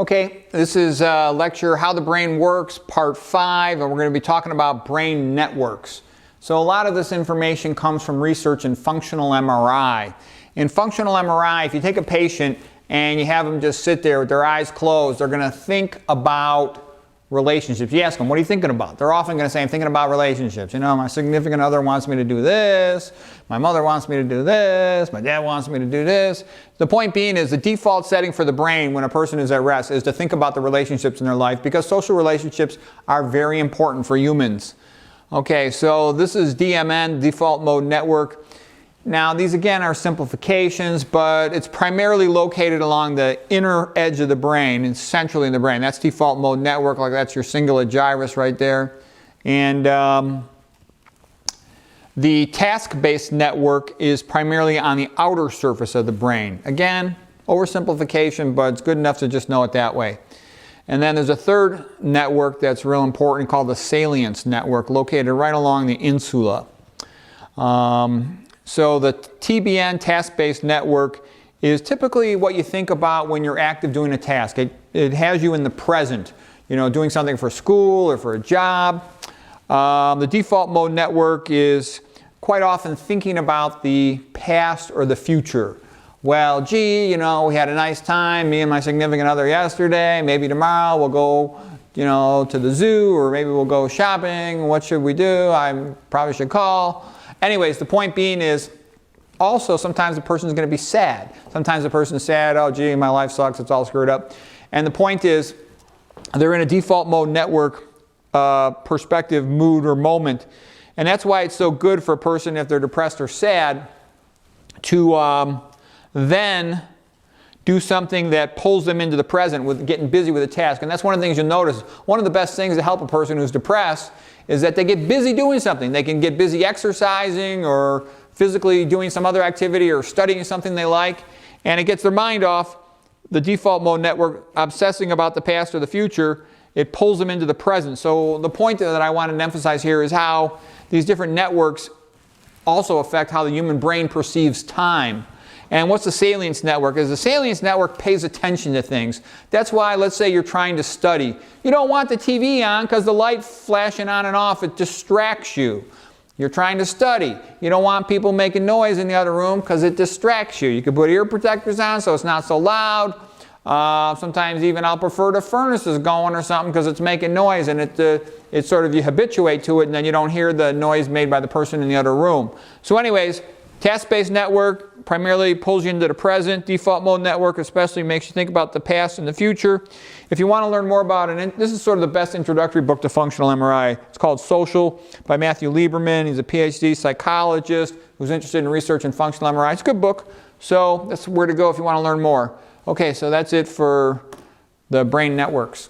Okay, this is lecture How the Brain Works, Part 5, and we're going to be talking about brain networks. So a lot of this information comes from research in functional MRI. In functional MRI, if you take a patient and you have them just sit there with their eyes closed, they're going to think about relationships. You ask them, what are you thinking about? They're often going to say, I'm thinking about relationships. You know, my significant other wants me to do this, my mother wants me to do this, my dad wants me to do this. The point being is the default setting for the brain when a person is at rest is to think about the relationships in their life, because social relationships are very important for humans. Okay, so this is DMN, default mode network. Now these again are simplifications, but it's primarily located along the inner edge of the brain and centrally in the brain. That's default mode network, like that's your cingulate gyrus right there. And the task-based network is primarily on the outer surface of the brain. Again, oversimplification, but it's good enough to just know it that way. And then there's a third network that's real important called the salience network, located right along the insula. So the TBN, task-based network, is typically what you think about when you're active doing a task. It has you in the present, you know, doing something for school or for a job. The default mode network is quite often thinking about the past or the future. Well, gee, you know, we had a nice time, me and my significant other yesterday. Maybe tomorrow we'll go, you know, to the zoo, or maybe we'll go shopping. What should we do? I probably should call. Anyways, the point being is also sometimes the person is going to be sad. Sometimes the person is sad, oh gee, my life sucks, it's all screwed up. And the point is they're in a default mode network perspective, mood, or moment. And that's why it's so good for a person, if they're depressed or sad, to then do something that pulls them into the present with getting busy with a task. And that's one of the things you'll notice. One of the best things to help a person who's depressed is that they get busy doing something. They can get busy exercising or physically doing some other activity or studying something they like, and it gets their mind off the default mode network, obsessing about the past or the future. It pulls them into the present. So the point that I wanted to emphasize here is how these different networks also affect how the human brain perceives time. And what's the salience network? Is the salience network pays attention to things. That's why, let's say you're trying to study. You don't want the TV on because the light flashing on and off, it distracts you. You're trying to study. You don't want people making noise in the other room because it distracts you. You can put ear protectors on so it's not so loud. Sometimes even I'll prefer the furnace is going or something because it's making noise, and it sort of, you habituate to it, and then you don't hear the noise made by the person in the other room. So anyways, task-based network primarily pulls you into the present. Default mode network especially makes you think about the past and the future. If you want to learn more about it, and this is sort of the best introductory book to functional MRI. It's called Social by Matthew Lieberman. He's a PhD psychologist who's interested in research in functional MRI. It's a good book, so that's where to go if you want to learn more. Okay, so that's it for the brain networks.